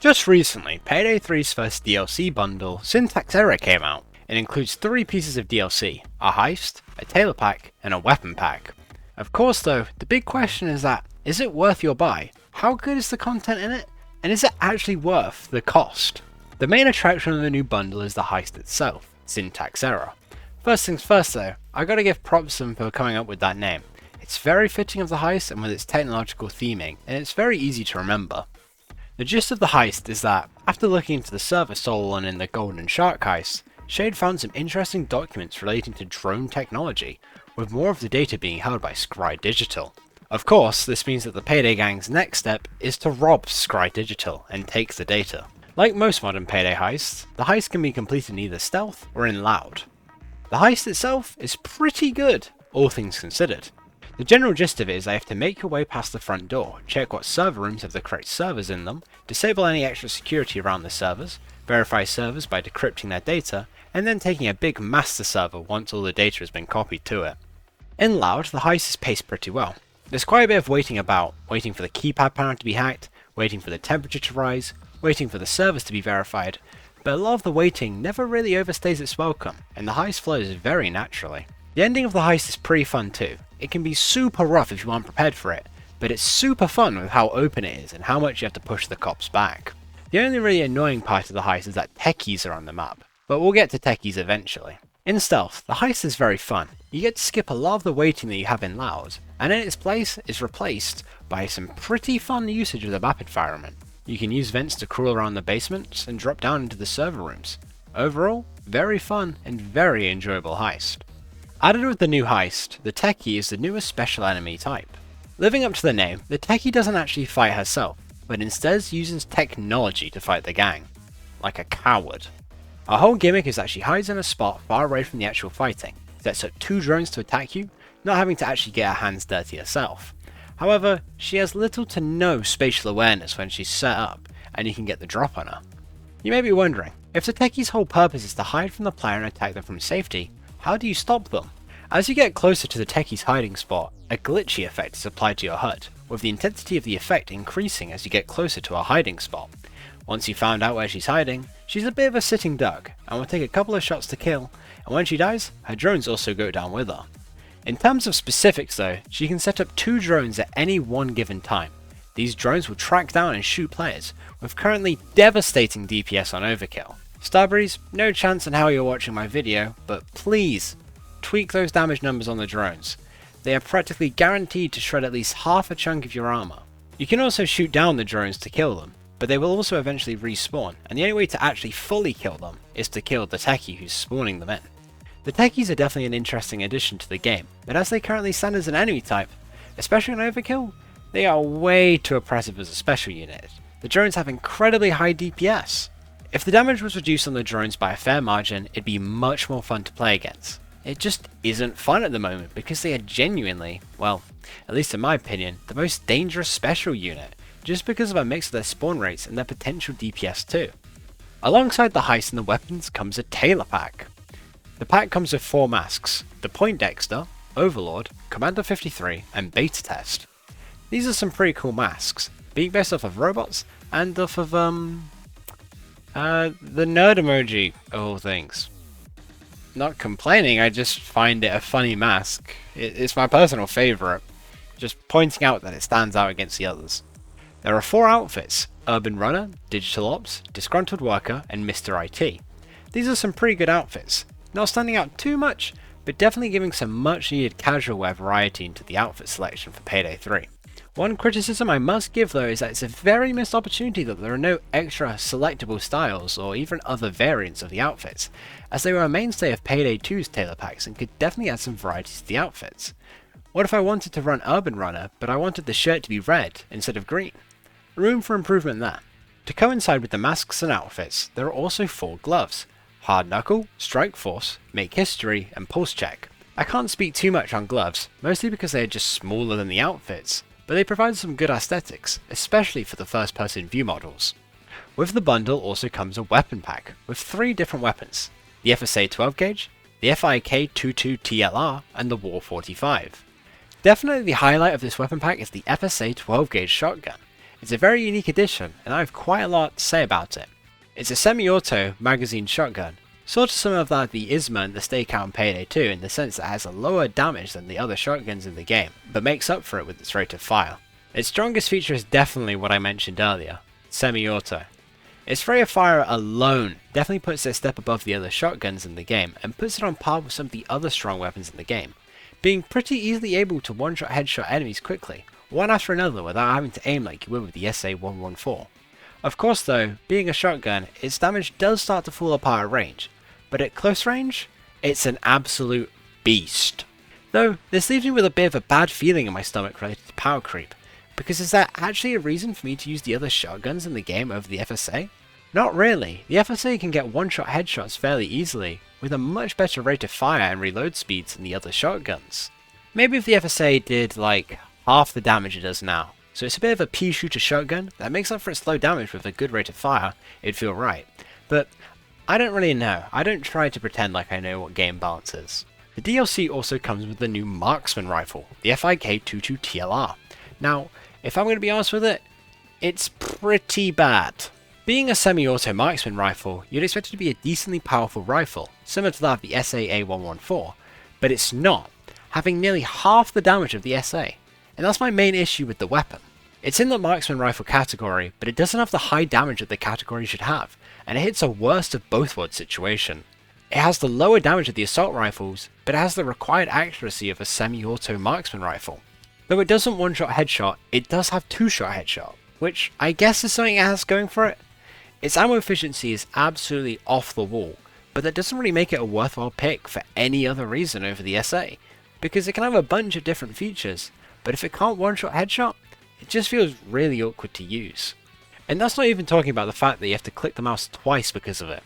Just recently, Payday 3's first DLC bundle, Syntax Error, came out. It includes 3 pieces of DLC, a heist, a Tailor pack, and a weapon pack. Of course though, the big question is it worth your buy? How good is the content in it? And is it actually worth the cost? The main attraction of the new bundle is the heist itself, Syntax Error. First things first though, I gotta give props to them for coming up with that name. It's very fitting of the heist and with its technological theming, and it's very easy to remember. The gist of the heist is that, after looking into the server stolen in the Golden Shark heist, Shade found some interesting documents relating to drone technology, with more of the data being held by Scry Digital. Of course, this means that the Payday gang's next step is to rob Scry Digital and take the data. Like most modern Payday heists, the heist can be completed in either stealth or in loud. The heist itself is pretty good, all things considered. The general gist of it is that you have to make your way past the front door, check what server rooms have the correct servers in them, disable any extra security around the servers, verify servers by decrypting their data, and then taking a big master server once all the data has been copied to it. In loud, the heist is paced pretty well. There's quite a bit of waiting about, waiting for the keypad panel to be hacked, waiting for the temperature to rise, waiting for the servers to be verified, but a lot of the waiting never really overstays its welcome, and the heist flows very naturally. The ending of the heist is pretty fun too. It can be super rough if you aren't prepared for it, but it's super fun with how open it is and how much you have to push the cops back. The only really annoying part of the heist is that techies are on the map, but we'll get to techies eventually. In stealth, the heist is very fun. You get to skip a lot of the waiting that you have in loud, and in its place is replaced by some pretty fun usage of the map environment. You can use vents to crawl around the basements and drop down into the server rooms. Overall, very fun and very enjoyable heist. Added with the new heist, the techie is the newest special enemy type. Living up to the name, the techie doesn't actually fight herself, but instead uses technology to fight the gang. Like a coward. Our whole gimmick is that she hides in a spot far away from the actual fighting, sets up 2 drones to attack you, not having to actually get her hands dirty herself. However, she has little to no spatial awareness when she's set up, and you can get the drop on her. You may be wondering, if the techie's whole purpose is to hide from the player and attack them from safety, how do you stop them? As you get closer to the techie's hiding spot, a glitchy effect is applied to your HUD, with the intensity of the effect increasing as you get closer to her hiding spot. Once you've found out where she's hiding, she's a bit of a sitting duck, and will take a couple of shots to kill, and when she dies, her drones also go down with her. In terms of specifics though, she can set up 2 drones at any one given time. These drones will track down and shoot players, with currently devastating DPS on overkill. Starbreeze, no chance in how you're watching my video, but please, tweak those damage numbers on the drones. They are practically guaranteed to shred at least half a chunk of your armor. You can also shoot down the drones to kill them, but they will also eventually respawn, and the only way to actually fully kill them is to kill the techie who's spawning them in. The techies are definitely an interesting addition to the game, but as they currently stand as an enemy type, especially on overkill, they are way too oppressive as a special unit. The drones have incredibly high DPS. If the damage was reduced on the drones by a fair margin, it'd be much more fun to play against. It just isn't fun at the moment because they are genuinely, well, at least in my opinion, the most dangerous special unit, just because of a mix of their spawn rates and their potential DPS too. Alongside the heist and the weapons comes a Tailor pack. The pack comes with 4 masks, the Poindexter, Overlord, Commander 53, and Beta Test. These are some pretty cool masks, being based off of robots and off of the nerd emoji of all things. Not complaining, I just find it a funny mask. It's my personal favourite, just pointing out that it stands out against the others. There are 4 outfits, Urban Runner, Digital Ops, Disgruntled Worker, and Mr. IT. These are some pretty good outfits, not standing out too much, but definitely giving some much needed casual wear variety into the outfit selection for Payday 3. One criticism I must give though is that it's a very missed opportunity that there are no extra selectable styles or even other variants of the outfits, as they were a mainstay of Payday 2's Tailor packs and could definitely add some variety to the outfits. What if I wanted to run Urban Runner, but I wanted the shirt to be red instead of green? Room for improvement there. To coincide with the masks and outfits, there are also 4 gloves: Hard Knuckle, Strike Force, Make History, and Pulse Check. I can't speak too much on gloves, mostly because they are just smaller than the outfits, but they provide some good aesthetics, especially for the first person view models. With the bundle also comes a weapon pack, with 3 different weapons: the FSA 12 gauge, the FIK-22 TLR, and the War 45. Definitely the highlight of this weapon pack is the FSA 12 gauge shotgun. It's a very unique addition, and I have quite a lot to say about it. It's a semi-auto magazine shotgun, sort of similar to the Isma and the Stakeout in Payday 2 in the sense that it has a lower damage than the other shotguns in the game, but makes up for it with its rate of fire. Its strongest feature is definitely what I mentioned earlier, semi-auto. Its rate of fire alone definitely puts it a step above the other shotguns in the game and puts it on par with some of the other strong weapons in the game, being pretty easily able to one-shot headshot enemies quickly, one after another without having to aim like you would with the SA-114. Of course though, being a shotgun, its damage does start to fall apart at range, but at close range, it's an absolute beast. Though, this leaves me with a bit of a bad feeling in my stomach related to power creep, because is that actually a reason for me to use the other shotguns in the game over the FSA? Not really. The FSA can get one-shot headshots fairly easily, with a much better rate of fire and reload speeds than the other shotguns. Maybe if the FSA did like half the damage it does now, so it's a bit of a pea shooter shotgun that makes up for its low damage with a good rate of fire, it'd feel right. But I don't really know. I don't try to pretend like I know what game balance is. The DLC also comes with the new marksman rifle, the FIK-22 TLR. Now, if I'm going to be honest with it, it's pretty bad. Being a semi-auto marksman rifle, you'd expect it to be a decently powerful rifle, similar to that of the SA-114, but it's not, having nearly half the damage of the SA, and that's my main issue with the weapon. It's in the marksman rifle category, but it doesn't have the high damage that the category should have, and it hits a worst of both worlds situation. It has the lower damage of the assault rifles, but it has the required accuracy of a semi-auto marksman rifle. Though it doesn't one-shot headshot, it does have two-shot headshot, which I guess is something it has going for it. Its ammo efficiency is absolutely off the wall, but that doesn't really make it a worthwhile pick for any other reason over the SA, because it can have a bunch of different features, but if it can't one-shot headshot, it just feels really awkward to use. And that's not even talking about the fact that you have to click the mouse twice because of it.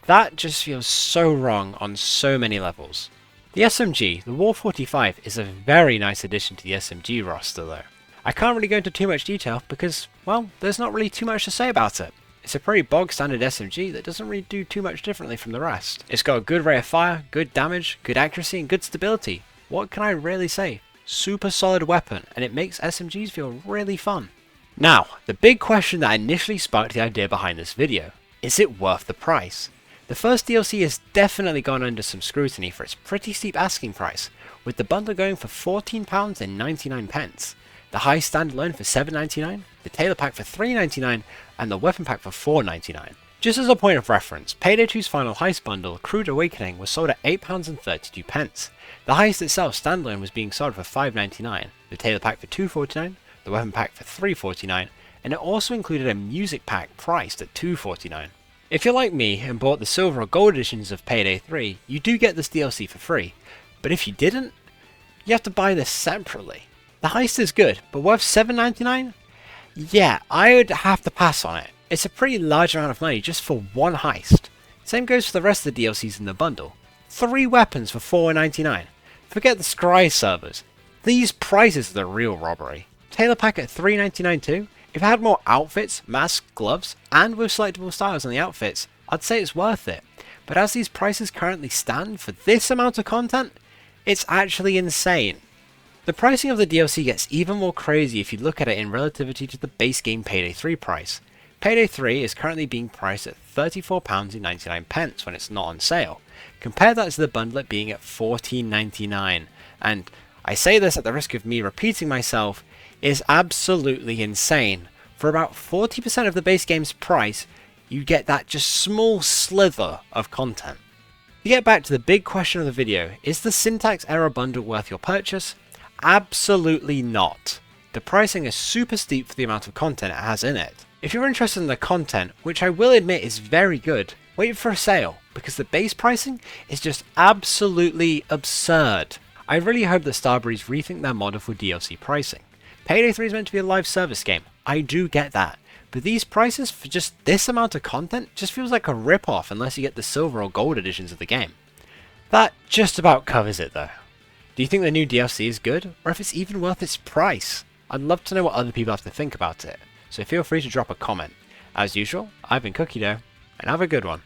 That just feels so wrong on so many levels. The SMG, the War 45, is a very nice addition to the SMG roster though. I can't really go into too much detail because, well, there's not really too much to say about it. It's a pretty bog standard SMG that doesn't really do too much differently from the rest. It's got a good rate of fire, good damage, good accuracy and good stability. What can I really say? Super solid weapon, and it makes SMGs feel really fun. Now, the big question that initially sparked the idea behind this video, is it worth the price? The first DLC has definitely gone under some scrutiny for its pretty steep asking price, with the bundle going for £14.99, the heist standalone for £7.99, the Tailor pack for £3.99, and the weapon pack for £4.99. Just as a point of reference, Payday 2's final heist bundle, Crude Awakening, was sold at £8.32. The heist itself standalone was being sold for £5.99, the Tailor pack for £2.49, the weapon pack for £3.49, and it also included a music pack priced at £2.49. If you're like me and bought the silver or gold editions of Payday 3, you do get this DLC for free, but if you didn't, you have to buy this separately. The heist is good, but worth £7.99? Yeah, I would have to pass on it. It's a pretty large amount of money just for one heist. Same goes for the rest of the DLCs in the bundle. 3 weapons for £4.99. Forget the Scry servers. These prices are the real robbery. Tailor pack at £3.99 too? If it had more outfits, masks, gloves, and with selectable styles on the outfits, I'd say it's worth it. But as these prices currently stand for this amount of content, it's actually insane. The pricing of the DLC gets even more crazy if you look at it in relativity to the base game Payday 3 price. Payday 3 is currently being priced at £34.99 when it's not on sale. Compare that to the bundle being at $14.99, and I say this at the risk of me repeating myself, is absolutely insane. For about 40% of the base game's price, you get that just small slither of content. To get back to the big question of the video, is the Syntax Error bundle worth your purchase? Absolutely not. The pricing is super steep for the amount of content it has in it. If you're interested in the content, which I will admit is very good, wait for a sale, because the base pricing is just absolutely absurd. I really hope that Starbreeze rethink their model for DLC pricing. Payday 3 is meant to be a live service game, I do get that, but these prices for just this amount of content just feels like a rip-off unless you get the silver or gold editions of the game. That just about covers it though. Do you think the new DLC is good, or if it's even worth its price? I'd love to know what other people have to think about it, so feel free to drop a comment. As usual, I've been Cookie Dough, and have a good one.